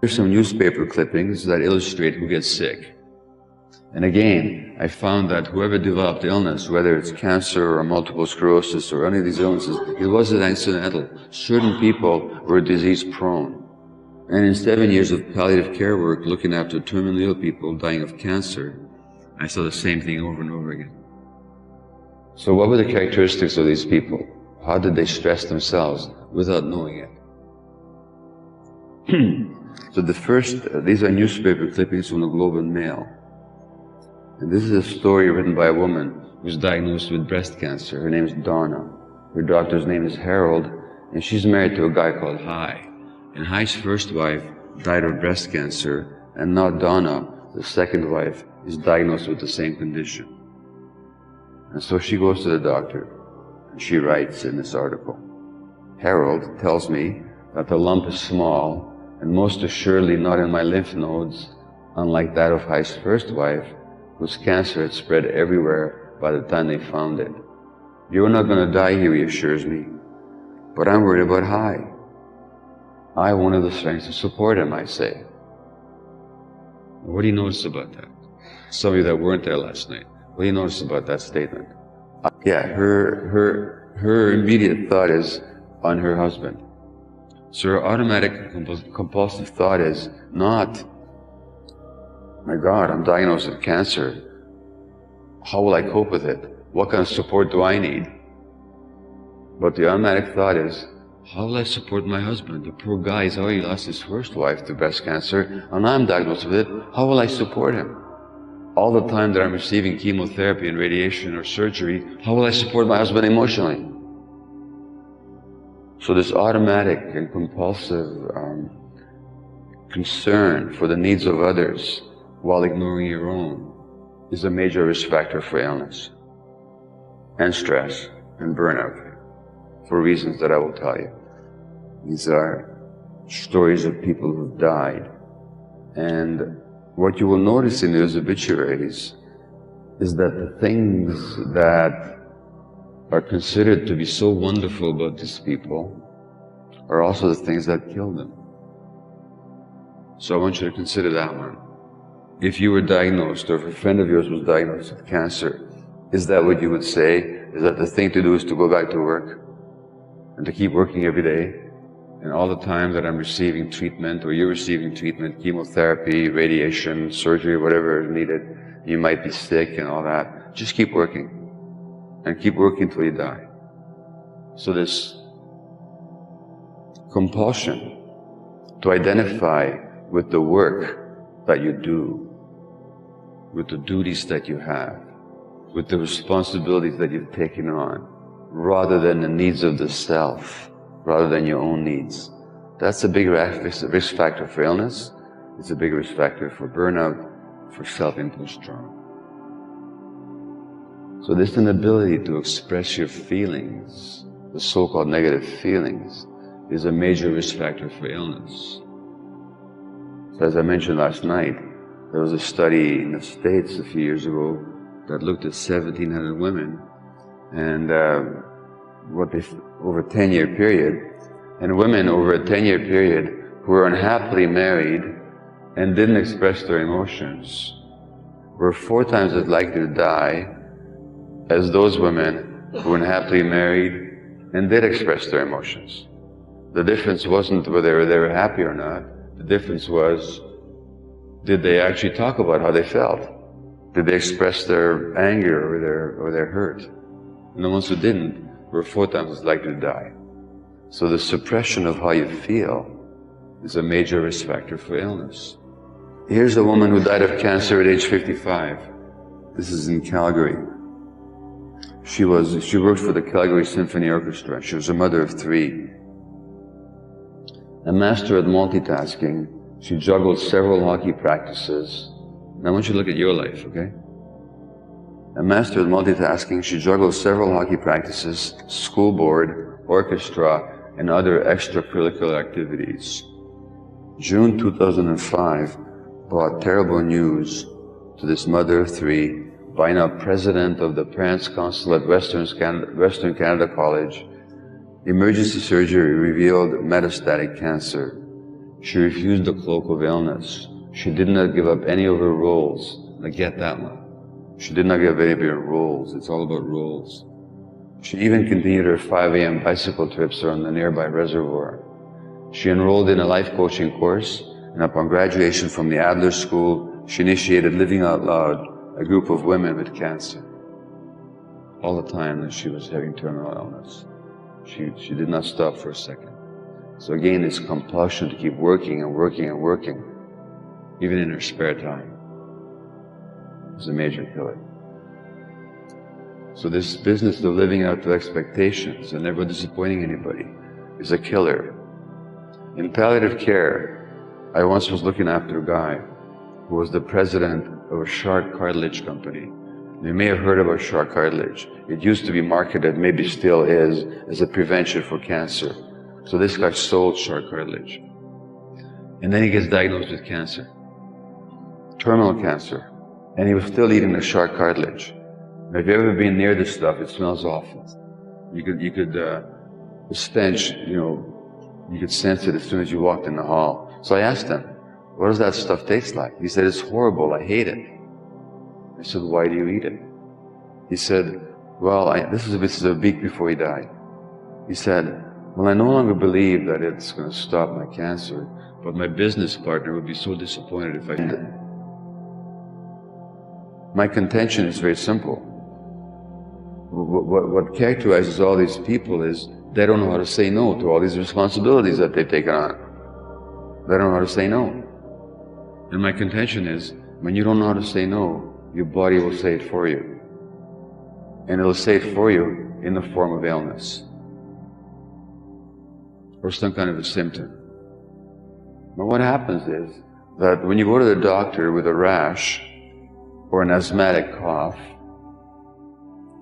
Here's some newspaper clippings that illustrate who gets sick. And again, I found that whoever developed illness, whether it's cancer or multiple sclerosis or any of these illnesses, it wasn't accidental. Certain people were disease prone. And in 7 years of palliative care work, looking after terminally ill people dying of cancer, I saw the same thing over and over again. So what were the characteristics of these people? How did they stress themselves without knowing it? So these are newspaper clippings from the Globe and Mail. And this is a story written by a woman who was diagnosed with breast cancer. Her name is Donna. Her doctor's name is Harold, and she's married to a guy called Hai. And Hai's first wife died of breast cancer, and now Donna, the second wife, is diagnosed with the same condition. And so she goes to the doctor, and she writes in this article, Harold tells me that the lump is small, and most assuredly not in my lymph nodes, unlike that of Hai's first wife, whose cancer had spread everywhere by the time they found it. You're not going to die, he reassures me, but I'm worried about Hai. I wanted the strength to support him, I say. What do you notice about that? Some of you that weren't there last night, what do you notice about that statement? Yeah, her immediate thought is on her husband. So her automatic compulsive thought is not, my God, I'm diagnosed with cancer. How will I cope with it? What kind of support do I need? But the automatic thought is, how will I support my husband? The poor guy has already lost his first wife to breast cancer, and I'm diagnosed with it. How will I support him? All the time that I'm receiving chemotherapy and radiation or surgery, how will I support my husband emotionally? So this automatic and compulsive concern for the needs of others while ignoring your own is a major risk factor for illness and stress and burnout, for reasons that I will tell you. These are stories of people who've died. And what you will notice in those obituaries is that the things that are considered to be so wonderful about these people are also the things that killed them. So I want you to consider that one. If you were diagnosed, or if a friend of yours was diagnosed with cancer, is that what you would say? Is that the thing to do is to go back to work and to keep working every day? And all the time that I'm receiving treatment, or you're receiving treatment, chemotherapy, radiation, surgery, whatever is needed, you might be sick and all that, just keep working. And keep working till you die. So this compulsion to identify with the work that you do, with the duties that you have, with the responsibilities that you've taken on, rather than the needs of the self, rather than your own needs. That's a big risk factor for illness. It's a big risk factor for burnout, for self-imposed trauma. So this inability to express your feelings, the so-called negative feelings, is a major risk factor for illness. So as I mentioned last night, there was a study in the States a few years ago that looked at 1,700 women, and over a 10-year period, and women over a 10-year period who were unhappily married and didn't express their emotions were 4 times as likely to die as those women who were unhappily married and did express their emotions. The difference wasn't whether they were happy or not. The difference was, did they actually talk about how they felt? Did they express their anger or their hurt? And the ones who didn't were 4 times as likely to die. So the suppression of how you feel is a major risk factor for illness. Here's a woman who died of cancer at age 55. This is in Calgary. She worked for the Calgary Symphony Orchestra. She was a mother of 3. A master at multitasking, she juggled several hockey practices. Now I want you to look at your life, okay? A master at multitasking, she juggled several hockey practices, school board, orchestra, and other extracurricular activities. June 2005 brought terrible news to this mother of 3, by now president of the Parents' Council at Western Canada College. Emergency surgery revealed metastatic cancer. She refused the cloak of illness. She did not give up any of her roles. Now get that one. She did not give up any of her roles. It's all about roles. She even continued her 5 a.m. bicycle trips around the nearby reservoir. She enrolled in a life coaching course, and upon graduation from the Adler School, she initiated Living Out Loud, a group of women with cancer. All the time that she was having terminal illness. She did not stop for a second. So again, this compulsion to keep working and working and working, even in her spare time, was a major killer. So this business of living out to expectations and never disappointing anybody is a killer. In palliative care, I once was looking after a guy who was the president of a shark cartilage company. You may have heard about shark cartilage. It used to be marketed, maybe still is, as a prevention for cancer. So this guy sold shark cartilage. And then he gets diagnosed with cancer, terminal cancer, and he was still eating the shark cartilage. Now, if you've ever been near this stuff, it smells awful. The stench, you could sense it as soon as you walked in the hall. So I asked him, what does that stuff taste like? He said, it's horrible, I hate it. I said, why do you eat it? He said, well, this is a week before he died. He said, well, I no longer believe that it's going to stop my cancer, but my business partner would be so disappointed if I did it. My contention is very simple. What characterizes all these people is they don't know how to say no to all these responsibilities that they've taken on. They don't know how to say no. And my contention is, when you don't know how to say no, your body will say it for you. And it'll say it for you in the form of illness, or some kind of a symptom. But what happens is that when you go to the doctor with a rash, or an asthmatic cough,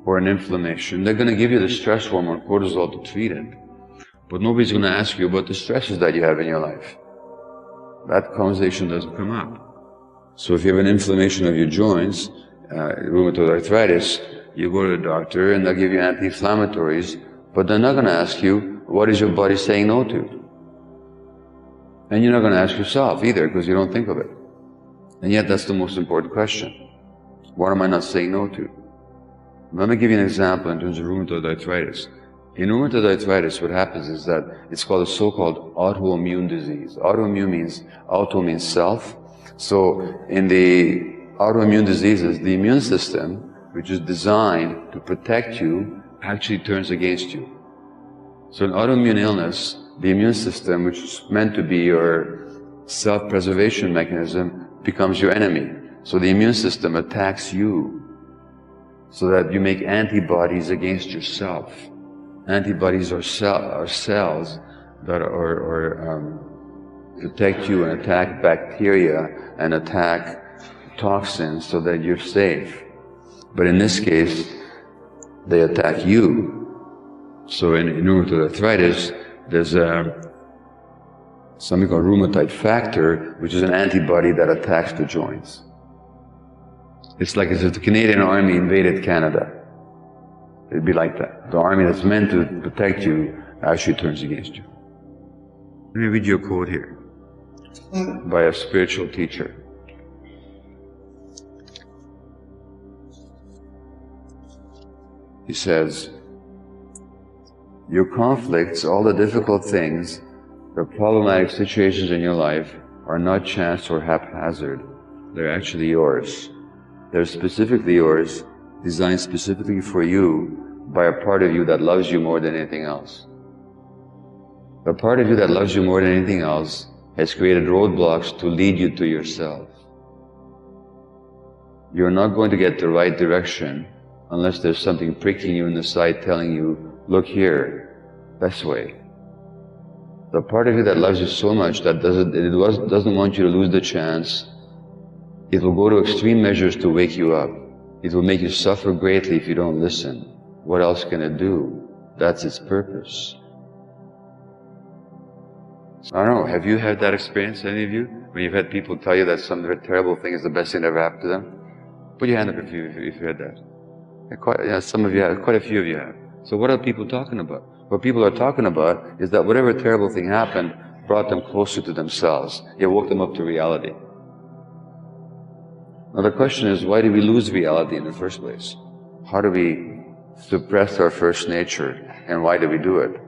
or an inflammation, they're going to give you the stress hormone cortisol to treat it. But nobody's going to ask you about the stresses that you have in your life. That conversation doesn't come up. So if you have an inflammation of your joints, rheumatoid arthritis, you go to the doctor and they'll give you anti-inflammatories, but they're not going to ask you, what is your body saying no to? And you're not going to ask yourself either, because you don't think of it. And yet that's the most important question. What am I not saying no to? Let me give you an example in terms of rheumatoid arthritis. In rheumatoid arthritis, what happens is that it's called a so-called autoimmune disease. Autoimmune means self. So in the autoimmune diseases, the immune system, which is designed to protect you, actually turns against you. So in autoimmune illness, the immune system, which is meant to be your self-preservation mechanism, becomes your enemy. So the immune system attacks you so that you make antibodies against yourself. Antibodies are cells that protect you and attack bacteria and attack toxins so that you're safe. But in this case, they attack you. So in rheumatoid arthritis, there's something called rheumatoid factor, which is an antibody that attacks the joints. It's like as if the Canadian Army invaded Canada. It'd be like that. The army that's meant to protect you actually turns against you. Let me read you a quote here by a spiritual teacher. He says, your conflicts, all the difficult things, the problematic situations in your life are not chance or haphazard. They're actually yours. They're specifically yours, designed specifically for you by a part of you that loves you more than anything else. The part of you that loves you more than anything else has created roadblocks to lead you to yourself. You're not going to get the right direction unless there's something pricking you in the side telling you, look here, this way. The part of you that loves you so much that doesn't want you to lose the chance, it will go to extreme measures to wake you up. It will make you suffer greatly if you don't listen. What else can it do? That's its purpose. I don't know, have you had that experience, any of you? When you've had people tell you that some terrible thing is the best thing that ever happened to them? Put your hand up if you had that. Some of you have, quite a few of you have. So what are people talking about? What people are talking about is that whatever terrible thing happened, brought them closer to themselves. It woke them up to reality. Now the question is, why do we lose reality in the first place? How do we suppress our first nature, and why do we do it?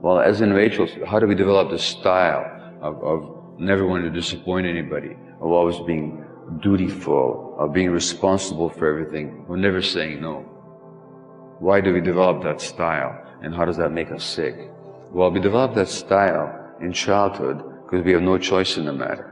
Well, as in Rachel, how do we develop this style of never wanting to disappoint anybody, of always being dutiful, of being responsible for everything, of never saying no? Why do we develop that style, and how does that make us sick? Well, we develop that style in childhood because we have no choice in the matter.